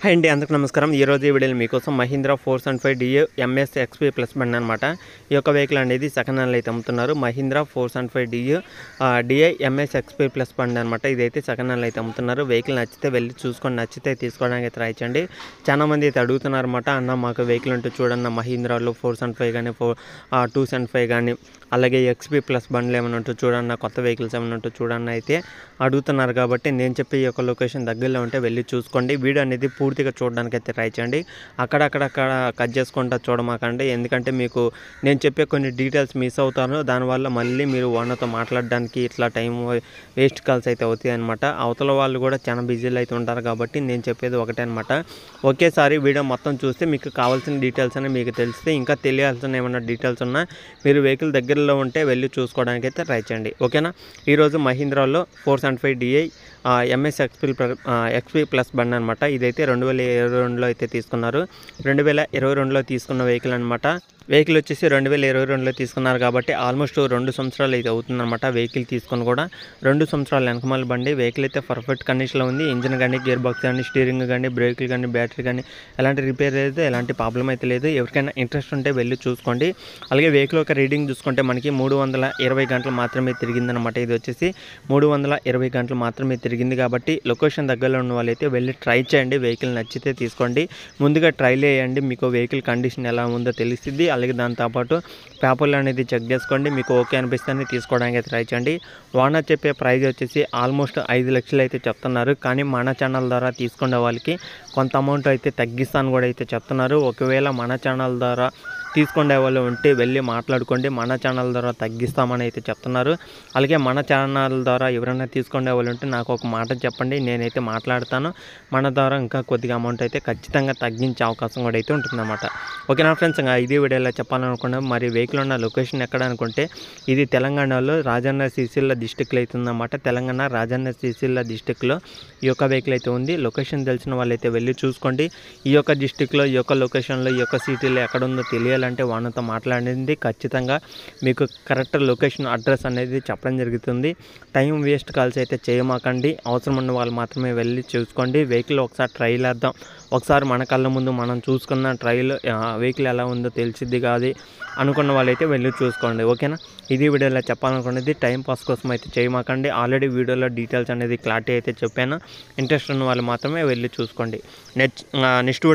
Hi అండి, అందరికీ నమస్కారం. ఈరోజు ఈ వీడియోలో మీకోసం Mahindra 475 DA MS XP plus బండి అనమాట. ఈ యొక్క వెహికల్ అనేది సెకండ్ హ్యాండ్లో అయితే అమ్ముతున్నారు. Mahindra 475 DA MS XP plus బండి అనమాట. ఇదైతే సెకండ్ హ్యాండ్లో అయితే అమ్ముతున్నారు. వెహికల్ నచ్చితే వెళ్ళి చూసుకొని నచ్చితే తీసుకోవడానికి అయితే ట్రై చేయండి. చాలా మంది అయితే అడుగుతున్నారు అనమాట, అన్న మాకు వెహికల్ ఉంటే చూడన్న మహీంద్రాలో 475 కానీ 275 కానీ అలాగే ఎక్స్పీ ప్లస్ బండ్లు ఏమైనా ఉంటే చూడన్న, కొత్త వెహికల్స్ ఏమైనా ఉంటే చూడన్న అయితే అడుగుతున్నారు. కాబట్టి నేను చెప్పే ఈ యొక్క లొకేషన్ దగ్గరలో ఉంటే వెళ్ళి చూసుకోండి. వీడియో అనేది పూర్తిగా చూడడానికి అయితే ట్రై చేయండి. అక్కడక్కడ కట్ చేసుకుంటా చూడమాకండి. ఎందుకంటే మీకు నేను చెప్పే కొన్ని డీటెయిల్స్ మిస్ అవుతాను. దానివల్ల మళ్ళీ మీరు ఓనర్తో మాట్లాడడానికి ఇట్లా టైం వేస్ట్ కాల్స్ అయితే అవుతాయి అనమాట. అవతల వాళ్ళు కూడా చాలా బిజీలు అయితే ఉంటారు. కాబట్టి నేను చెప్పేది ఒకటే అనమాట, ఒకేసారి వీడియో మొత్తం చూస్తే మీకు కావాల్సిన డీటెయిల్స్ అని మీకు తెలిస్తే, ఇంకా తెలియాల్సిన ఏమైనా డీటెయిల్స్ ఉన్నా మీరు వెహికల్ దగ్గరలో ఉంటే వెళ్ళి చూసుకోవడానికి అయితే ట్రై చేయండి. ఓకేనా. ఈరోజు మహీంద్రాలో 475 డిఐ ఎంఎస్ ఎక్స్పీ ప్లస్ బండి అనమాట. ఇదైతే 2022లో అయితే తీసుకున్నారు. 2022లో తీసుకున్న వెహికల్ అనమాట. వెహికల్ వచ్చేసి 2022లో తీసుకున్నారు. కాబట్టి ఆల్మోస్ట్ 2 సంవత్సరాలు అయితే అవుతుందన్నమాట. వెహికల్ తీసుకొని కూడా 2 సంవత్సరాల వెనకమాల బండి. వెహికల్ అయితే పర్ఫెక్ట్ కండిషన్లో ఉంది. ఇంజిన్ కానీ, గేర్ బాక్స్ కానీ, స్టీరింగ్ కానీ, బ్రేకులు కానీ, బ్యాటరీ కానీ ఎలాంటి రిపేర్ లేదు, ఎలాంటి ప్రాబ్లం అయితే లేదు. ఎవరికైనా ఇంట్రెస్ట్ ఉంటే వెళ్ళి చూసుకోండి. అలాగే వెహికల్ ఒక రీడింగ్ చూసుకుంటే మనకి 320 గంటలు మాత్రమే తిరిగిందనమాట. ఇది వచ్చేసి 320 గంటలు మాత్రమే తిరిగింది. కాబట్టి లొకేషన్ దగ్గరలో ఉన్న వాళ్ళైతే వెళ్ళి ట్రై చేయండి. వెహికల్ నచ్చితే తీసుకోండి. ముందుగా ట్రైల్ వేయండి, మీకు వెహికల్ కండిషన్ ఎలా ఉందో తెలుస్తుంది. అలాగే దాంతోపాటు పేపర్లు అనేది చెక్ చేసుకోండి. మీకు ఓకే అనిపిస్తే తీసుకోవడానికి అయితే ట్రై చేయండి. ఓనర్ చెప్పే ప్రైస్ వచ్చేసి ఆల్మోస్ట్ 5 లక్షలు అయితే చెప్తున్నారు. కానీ మన ఛానల్ ద్వారా తీసుకునే వాళ్ళకి కొంత అమౌంట్ అయితే తగ్గిస్తాను కూడా అయితే చెప్తున్నారు. ఒకవేళ మన ఛానల్ ద్వారా తీసుకునే వాళ్ళు ఉంటే వెళ్ళి మాట్లాడుకోండి. మన ఛానల్ ద్వారా తగ్గిస్తామని అయితే చెప్తున్నారు. అలాగే మన ఛానల్ ద్వారా ఎవరైనా తీసుకునే వాళ్ళు ఉంటే నాకు ఒక మాట చెప్పండి, నేనైతే మాట్లాడతాను. మన ద్వారా ఇంకా కొద్దిగా అమౌంట్ అయితే ఖచ్చితంగా తగ్గించే అవకాశం కూడా అయితే ఉంటుందన్నమాట. ఓకేనా ఫ్రెండ్స్, ఇంకా ఇదే వీడియోలో చెప్పాలనుకున్నాం. మరి వెహికల్ ఉన్న లొకేషన్ ఎక్కడ అనుకుంటే ఇది తెలంగాణలో రాజన్న సిరిసిల్ల డిస్టిక్లో అయితే ఉందన్నమాట. తెలంగాణ రాజన్న సిరిసిల్ల డిస్టిక్లో ఈ యొక్క వెహికల్ అయితే ఉంది. లొకేషన్ తెలిసిన వాళ్ళైతే వెళ్ళి చూసుకోండి. ఈ యొక్క డిస్టిక్లో, ఈ యొక్క లొకేషన్లో, ఈ యొక్క సిటీలో ఎక్కడ ఉందో తెలియాలంటే వాళ్ళతో మాట్లాడింది ఖచ్చితంగా మీకు కరెక్ట్ లొకేషన్ అడ్రస్ అనేది చెప్పడం జరుగుతుంది. టైం వేస్ట్ కాల్స్ అయితే చేయమాకండి. అవసరం ఉన్న వాళ్ళు మాత్రమే వెళ్ళి చూసుకోండి. వెహికల్ ఒకసారి ట్రైల్ వేద్దాం, ఒకసారి మన కళ్ళ ముందు మనం చూసుకున్న ట్రైల్ వెహికల్ ఎలా ఉందో తెలిసిద్ది కాదు అనుకున్న వాళ్ళైతే వెళ్ళి చూసుకోండి. ఓకేనా. ఇది వీడియోలో చెప్పాలనుకున్నది. టైం పాస్ కోసం అయితే చేయమాకండి. ఆల్రెడీ వీడియోలో డీటెయిల్స్ అనేది క్లారిటీ అయితే చెప్పాను. ఇంట్రెస్ట్ ఉన్న వాళ్ళు మాత్రమే వెళ్ళి చూసుకోండి. Next video